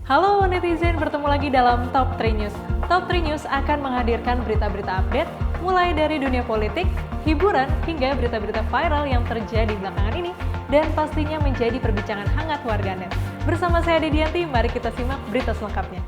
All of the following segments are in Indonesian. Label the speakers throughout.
Speaker 1: Halo netizen, bertemu lagi dalam Top 3 News. Top 3 News akan menghadirkan berita-berita update mulai dari dunia politik, hiburan, hingga berita-berita viral yang terjadi belakangan ini dan pastinya menjadi perbincangan hangat warganet. Bersama saya Dedianti, mari kita simak berita selengkapnya.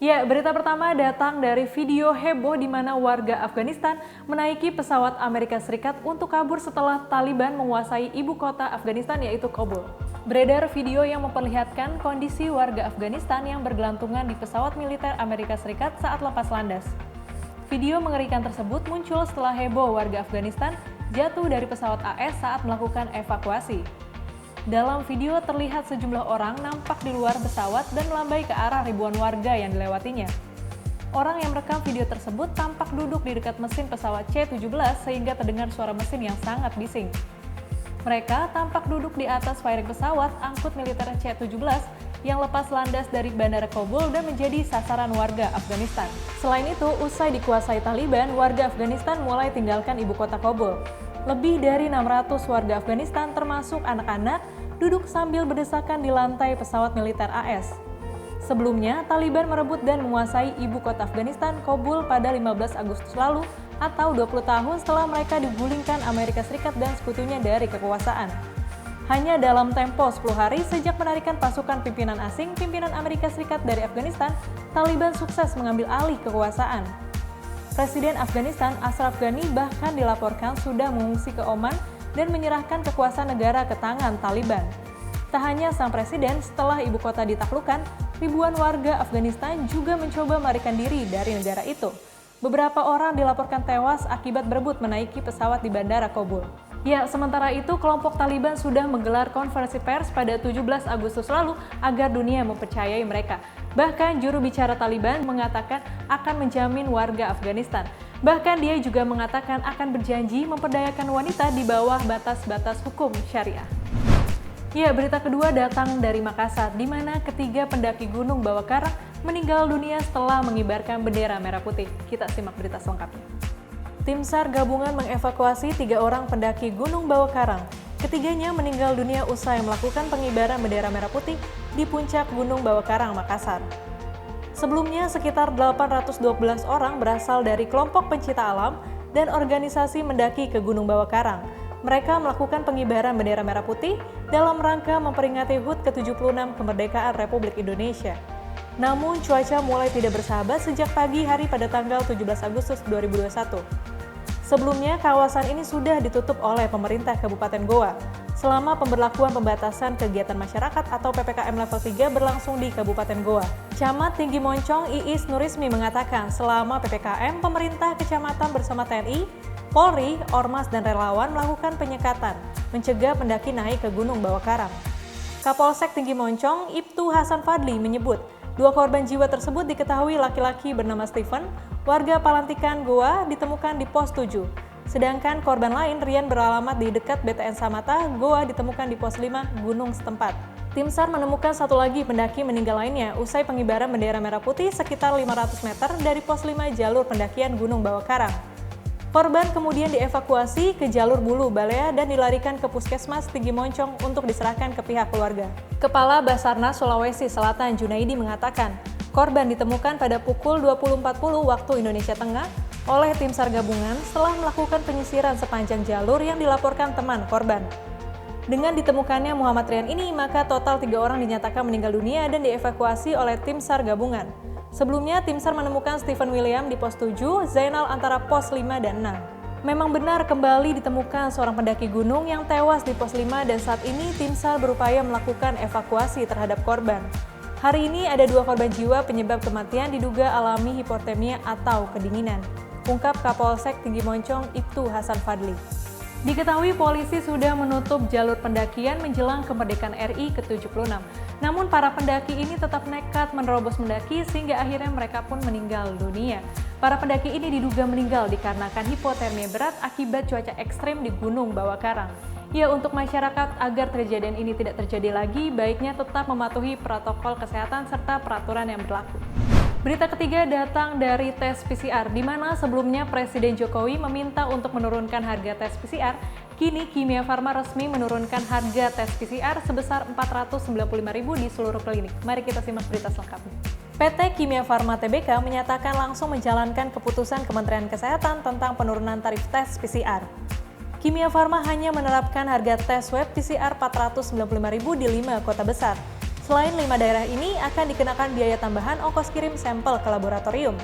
Speaker 1: Ya, berita pertama datang dari video heboh di mana warga Afghanistan menaiki pesawat Amerika Serikat untuk kabur setelah Taliban menguasai ibu kota Afghanistan yaitu Kabul. Beredar video yang memperlihatkan kondisi warga Afghanistan yang bergelantungan di pesawat militer Amerika Serikat saat lepas landas. Video mengerikan tersebut muncul setelah heboh warga Afghanistan jatuh dari pesawat AS saat melakukan evakuasi. Dalam video terlihat sejumlah orang nampak di luar pesawat dan melambai ke arah ribuan warga yang dilewatinya. Orang yang merekam video tersebut tampak duduk di dekat mesin pesawat C-17 sehingga terdengar suara mesin yang sangat bising. Mereka tampak duduk di atas fairing pesawat angkut militer C-17 yang lepas landas dari Bandara Kabul dan menjadi sasaran warga Afghanistan. Selain itu, usai dikuasai Taliban, warga Afghanistan mulai tinggalkan ibu kota Kabul. Lebih dari 600 warga Afghanistan termasuk anak-anak duduk sambil berdesakan di lantai pesawat militer AS. Sebelumnya, Taliban merebut dan menguasai ibu kota Afghanistan, Kabul pada 15 Agustus lalu atau 20 tahun setelah mereka digulingkan Amerika Serikat dan sekutunya dari kekuasaan. Hanya dalam tempo 10 hari sejak penarikan pasukan pimpinan asing, pimpinan Amerika Serikat dari Afghanistan, Taliban sukses mengambil alih kekuasaan. Presiden Afghanistan Ashraf Ghani bahkan dilaporkan sudah mengungsi ke Oman dan menyerahkan kekuasaan negara ke tangan Taliban. Tak hanya sang presiden, setelah ibu kota ditaklukkan, ribuan warga Afghanistan juga mencoba melarikan diri dari negara itu. Beberapa orang dilaporkan tewas akibat berebut menaiki pesawat di Bandara Kabul. Ya, sementara itu kelompok Taliban sudah menggelar konferensi pers pada 17 Agustus lalu agar dunia mempercayai mereka. Bahkan juru bicara Taliban mengatakan akan menjamin warga Afghanistan. Bahkan dia juga mengatakan akan berjanji memperdayakan wanita di bawah batas-batas hukum syariah. Ya, berita kedua datang dari Makassar, di mana ketiga pendaki Gunung Bawah Karang meninggal dunia setelah mengibarkan bendera merah putih. Kita simak berita selengkapnya. Tim SAR gabungan mengevakuasi 3 orang pendaki Gunung Bawah Karang. Ketiganya meninggal dunia usai melakukan pengibaran bendera merah putih di puncak Gunung Bawah Karang, Makassar. Sebelumnya, sekitar 812 orang berasal dari kelompok pencinta alam dan organisasi mendaki ke Gunung Bawah Karang. Mereka melakukan pengibaran bendera merah putih dalam rangka memperingati HUT ke-76 kemerdekaan Republik Indonesia. Namun, cuaca mulai tidak bersahabat sejak pagi hari pada tanggal 17 Agustus 2021. Sebelumnya, kawasan ini sudah ditutup oleh pemerintah Kabupaten Goa selama pemberlakuan pembatasan kegiatan masyarakat atau PPKM level 3 berlangsung di Kabupaten Goa. Camat Tinggi Moncong Iis Nurismi mengatakan selama PPKM, pemerintah kecamatan bersama TNI, Polri, Ormas, dan relawan melakukan penyekatan, mencegah pendaki naik ke Gunung Bawah Karang. Kapolsek Tinggi Moncong, Ibtu Hasan Fadli menyebut, 2 korban jiwa tersebut diketahui laki-laki bernama Stephen, warga Palantikan Goa, ditemukan di pos 7. Sedangkan korban lain, Rian, beralamat di dekat BTN Samata, Goa, ditemukan di pos 5 gunung setempat. Tim SAR menemukan satu lagi pendaki meninggal lainnya usai pengibaran bendera merah putih sekitar 500 meter dari pos 5 jalur pendakian Gunung Bawah Karang. Korban kemudian dievakuasi ke jalur Bulu Balea dan dilarikan ke Puskesmas Tinggi Moncong untuk diserahkan ke pihak keluarga. Kepala Basarnas Sulawesi Selatan Junaidi mengatakan, korban ditemukan pada pukul 20.40 waktu Indonesia Tengah oleh tim SAR gabungan setelah melakukan penyisiran sepanjang jalur yang dilaporkan teman korban. Dengan ditemukannya Muhammad Rian ini, maka total 3 orang dinyatakan meninggal dunia dan dievakuasi oleh tim SAR gabungan. Sebelumnya, tim SAR menemukan Stephen William di pos 7, Zainal antara pos 5 dan 6. Memang benar kembali ditemukan seorang pendaki gunung yang tewas di pos 5 dan saat ini tim SAR berupaya melakukan evakuasi terhadap korban. Hari ini ada 2 korban jiwa penyebab kematian diduga alami hipotermia atau kedinginan, ungkap Kapolsek Tinggi Moncong Ibtu Hasan Fadli. Diketahui polisi sudah menutup jalur pendakian menjelang kemerdekaan RI ke-76. Namun para pendaki ini tetap nekat menerobos mendaki sehingga akhirnya mereka pun meninggal dunia. Para pendaki ini diduga meninggal dikarenakan hipotermia berat akibat cuaca ekstrim di Gunung Bawah Karang. Ya, untuk masyarakat agar kejadian ini tidak terjadi lagi, baiknya tetap mematuhi protokol kesehatan serta peraturan yang berlaku. Berita ketiga datang dari tes PCR, di mana sebelumnya Presiden Jokowi meminta untuk menurunkan harga tes PCR. Kini Kimia Farma resmi menurunkan harga tes PCR sebesar Rp495.000 di seluruh klinik. Mari kita simak berita selengkapnya. PT Kimia Farma Tbk menyatakan langsung menjalankan keputusan Kementerian Kesehatan tentang penurunan tarif tes PCR. Kimia Farma hanya menerapkan harga tes swab PCR Rp495.000 di 5 kota besar. Selain 5 daerah ini akan dikenakan biaya tambahan ongkos kirim sampel ke laboratorium.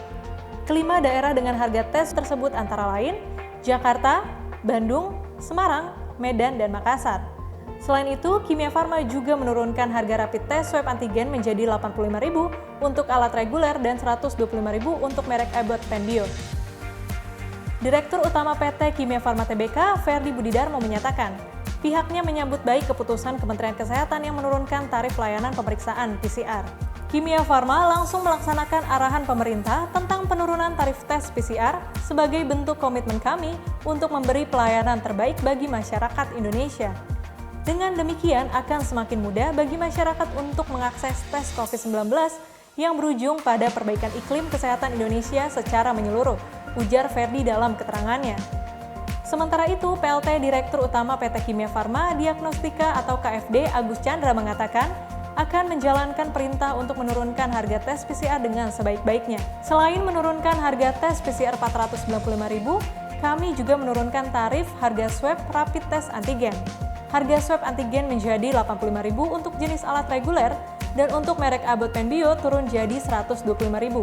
Speaker 1: Kelima daerah dengan harga tes tersebut antara lain Jakarta, Bandung, Semarang, Medan, dan Makassar. Selain itu, Kimia Farma juga menurunkan harga rapid test swab antigen menjadi Rp85.000 untuk alat reguler dan Rp125.000 untuk merek Abbott Panbio. Direktur Utama PT Kimia Farma Tbk, Ferdi Budidarmo menyatakan, pihaknya menyambut baik keputusan Kementerian Kesehatan yang menurunkan tarif layanan pemeriksaan PCR. Kimia Farma langsung melaksanakan arahan pemerintah tentang penurunan tarif tes PCR sebagai bentuk komitmen kami untuk memberi pelayanan terbaik bagi masyarakat Indonesia. Dengan demikian akan semakin mudah bagi masyarakat untuk mengakses tes COVID-19 yang berujung pada perbaikan iklim kesehatan Indonesia secara menyeluruh, ujar Ferdi dalam keterangannya. Sementara itu, PLT Direktur Utama PT Kimia Farma Diagnostika atau KFD Agus Chandra mengatakan akan menjalankan perintah untuk menurunkan harga tes PCR dengan sebaik-baiknya. Selain menurunkan harga tes PCR Rp495.000, kami juga menurunkan tarif harga swab rapid test antigen. Harga swab antigen menjadi Rp85.000 untuk jenis alat reguler dan untuk merek Abbott Panbio turun jadi Rp125.000,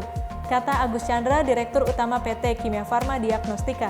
Speaker 1: kata Agus Chandra, Direktur Utama PT Kimia Farma Diagnostika.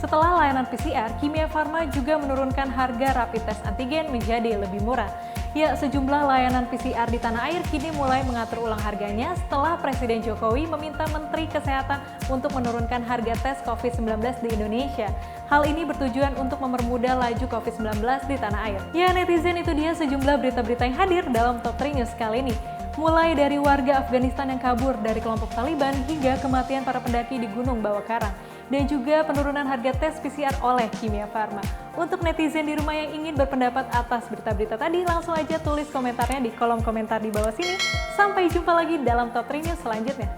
Speaker 1: Setelah layanan PCR, Kimia Farma juga menurunkan harga rapid test antigen menjadi lebih murah. Ya, sejumlah layanan PCR di tanah air kini mulai mengatur ulang harganya setelah Presiden Jokowi meminta Menteri Kesehatan untuk menurunkan harga tes COVID-19 di Indonesia. Hal ini bertujuan untuk mempermudah laju COVID-19 di tanah air. Ya, netizen, itu dia sejumlah berita-berita yang hadir dalam Top 3 News kali ini. Mulai dari warga Afghanistan yang kabur dari kelompok Taliban hingga kematian para pendaki di Gunung Bawah Karang, dan juga penurunan harga tes PCR oleh Kimia Farma. Untuk netizen di rumah yang ingin berpendapat atas berita-berita tadi, langsung aja tulis komentarnya di kolom komentar di bawah sini. Sampai jumpa lagi dalam Top 3 News selanjutnya.